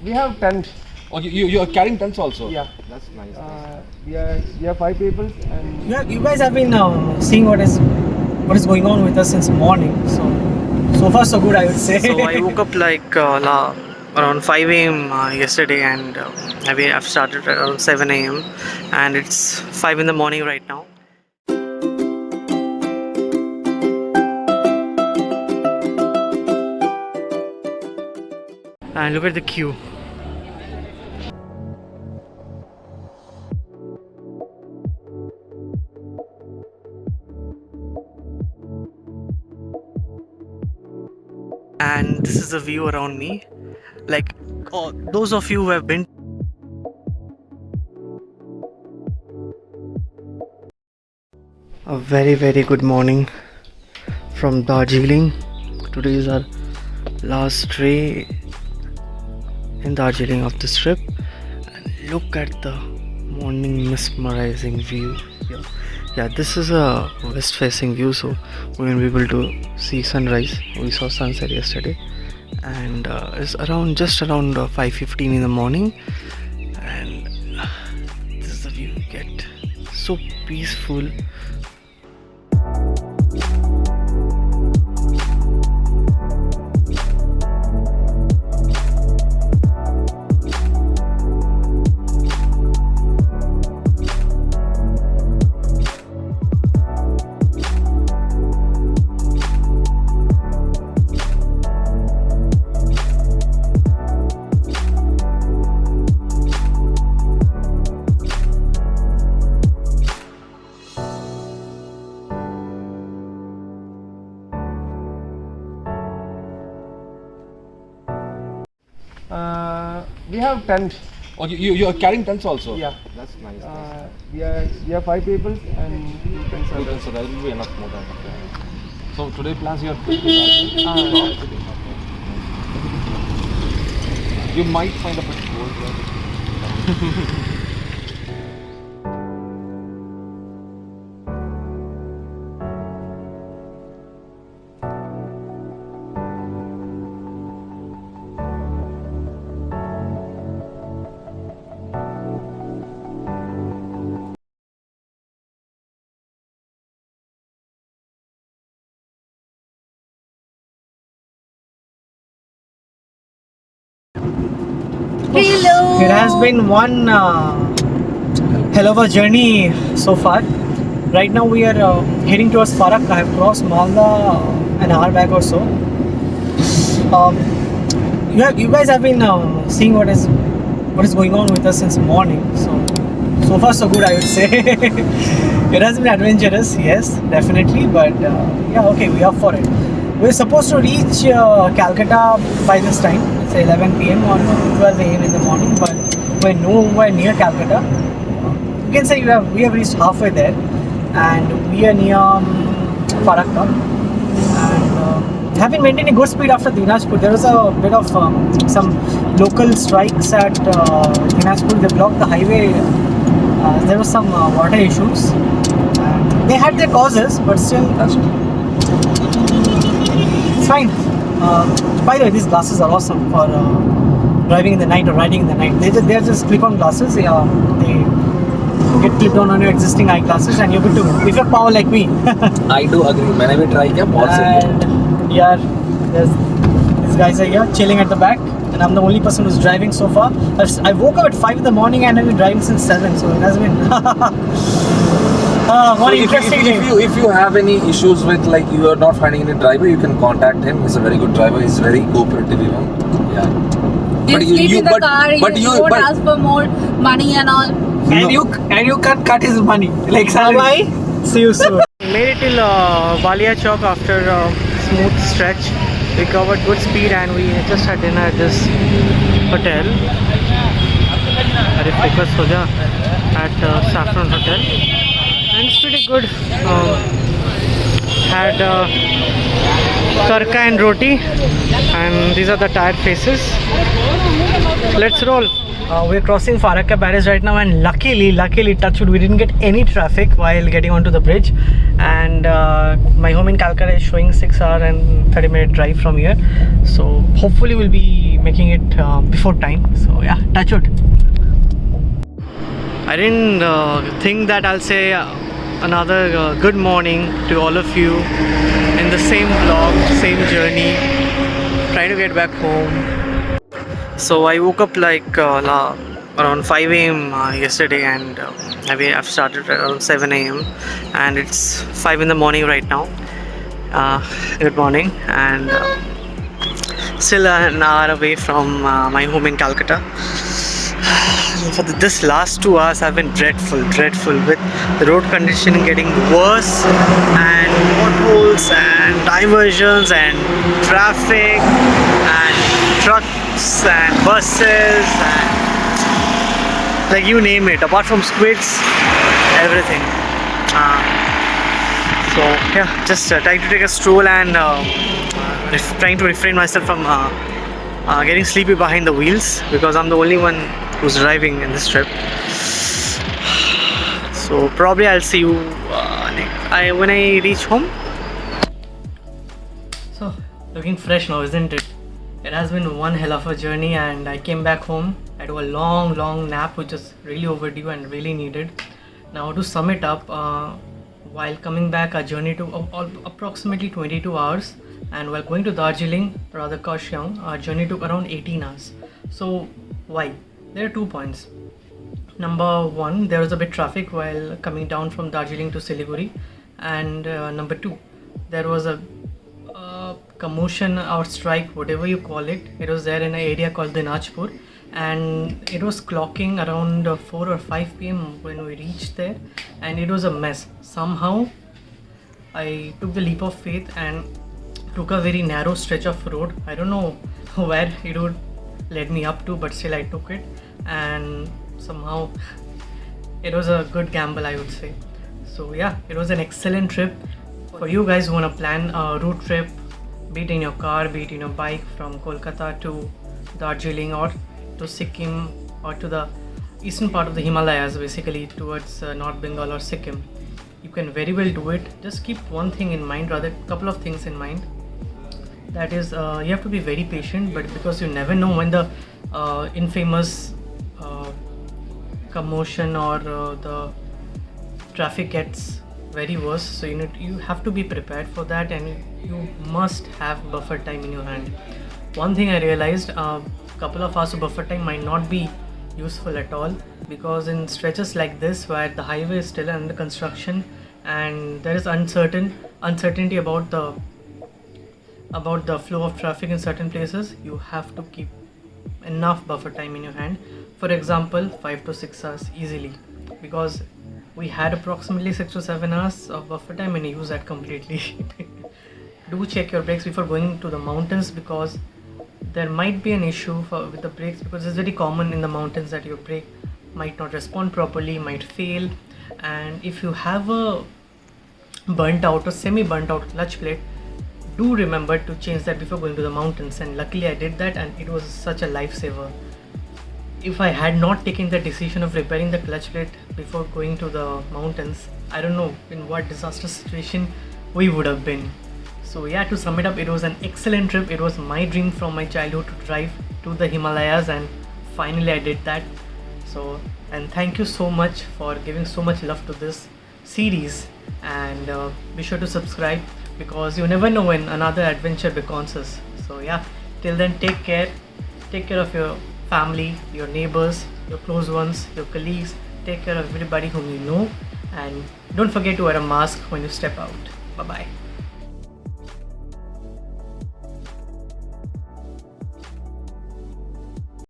We have tent. Oh, you are carrying tents also? Yeah. That's nice. We are 5 people and You guys have been seeing what is going on with us since morning. So far so good, I would say. So I woke up like around 5 a.m. Yesterday, and I've started around 7 a.m. and it's 5 in the morning right now. And look at the queue. And this is the view around me. Like, those of you who have been. A very good morning from Darjeeling. Today is our last day in Darjeeling of this trip, and look at the morning mesmerizing view here. Yeah, this is a west facing view, so we're gonna be able to see sunrise. We saw sunset yesterday, and it's just around 5:15 in the morning, and this is the view you get. So peaceful. we have tent. Oh, you are carrying tents also? Yeah. That's nice. We are 5 people and you can So serve. that will be enough, more than enough. So today plans you are you might find a bit cold here. Hello. It has been one hell of a journey so far. Right now we are heading towards Farak. I have crossed Malda an hour back or so. You guys have been seeing what is going on with us since morning. So far so good, I would say. It has been adventurous, yes, definitely. But yeah, okay, we are for it. We're supposed to reach Calcutta by this time. It's 11 p.m. or 12 a.m. in the morning, but we're nowhere near Calcutta. You can say we have reached halfway there, and we are near Farakka. And have been maintaining good speed after Dinajpur. There was a bit of some local strikes at Dinajpur. They blocked the highway. There was some water issues. They had their causes, but still, it's fine. By the way, these glasses are awesome for driving in the night or riding in the night. They're just clip-on glasses. They get clipped on your existing eyeglasses, and you're good to go. If you're power like me. I do agree. मैंने भी try किया बहुत सही है. And yeah, these guys are here chilling at the back, and I'm the only person who's driving so far. I woke up at 5 in the morning and I've been driving since 7, so it has been one interesting day. If you have any issues with like you are not finding any driver, you can contact him. He's a very good driver. He's very cooperative even. Yeah. You sleep in the car, you won't ask for more money and all. And you can't cut his money. Like bye. See you soon. Made it till Walia Chowk after a smooth stretch. We covered good speed and we just had dinner at this hotel. Are focus ho ja at Saffron Hotel. And it's pretty good. Had karka and roti, and these are the tired faces. Let's roll. We're crossing Farakka barrage right now, and luckily touchwood, we didn't get any traffic while getting onto the bridge. And my home in Calcutta is showing 6 hour and 30-minute drive from here, so hopefully we'll be making it before time. So yeah, touch wood. I didn't think that I'll say another good morning to all of you in the same vlog, same journey, trying to get back home. So I woke up like around 5 a.m. Yesterday, and I've started around 7 a.m. and it's 5 in the morning right now. Good morning, and still an hour away from my home in Calcutta. For this last 2 hours have been dreadful with the road condition getting worse, and potholes and diversions and traffic and trucks and buses and like you name it, apart from squids, everything. So yeah, just trying to take a stroll and trying to refrain myself from getting sleepy behind the wheels, because I'm the only one who's driving in this trip. So probably I'll see you when I reach home. So looking fresh now, isn't it? It has been one hell of a journey, and I came back home. I had a long nap, which is really overdue and really needed. Now to sum it up, while coming back, our journey took approximately 22 hours, and while going to Darjeeling, rather Kaohsiung, our journey took around 18 hours. So why? There are 2 points. Number one, there was a bit traffic while coming down from Darjeeling to Siliguri, and number two, there was a commotion or strike, whatever you call it. It was there in an area called Dinajpur, and it was clocking around 4 or 5 p.m. when we reached there, and it was a mess. Somehow I took the leap of faith and took a very narrow stretch of road. I don't know where it would lead me up to, but still I took it, and somehow it was a good gamble, I would say. So yeah, it was an excellent trip. For you guys who want to plan a road trip, be it in your car, be it in your bike, from Kolkata to Darjeeling or to Sikkim or to the eastern part of the Himalayas, basically towards North Bengal or Sikkim, you can very well do it. Just keep one thing in mind, rather a couple of things in mind. That is, you have to be very patient, but because you never know when the infamous commotion or the traffic gets very worse, so you have to be prepared for that, and you must have buffer time in your hand. One thing I realized, a couple of hours of buffer time might not be useful at all, because in stretches like this where the highway is still under construction and there is uncertainty about the flow of traffic in certain places, you have to keep enough buffer time in your hand. For example, 5 to 6 hours easily, because we had approximately 6 to 7 hours of buffer time and use that completely. Do check your brakes before going to the mountains, because there might be an issue with the brakes, because it's very common in the mountains that your brake might not respond properly, might fail. And if you have a burnt out or semi burnt out clutch plate, do remember to change that before going to the mountains. And luckily I did that, and it was such a lifesaver. If I had not taken the decision of repairing the clutch plate before going to the mountains, I don't know in what disastrous situation we would have been. So yeah, to sum it up, it was an excellent trip. It was my dream from my childhood to drive to the Himalayas, and finally I did that. So, and thank you so much for giving so much love to this series, and be sure to subscribe, because you never know when another adventure beckons us. So yeah, till then, take care of your family, your neighbors, your close ones, your colleagues. Take care of everybody whom you know, and don't forget to wear a mask when you step out. Bye bye.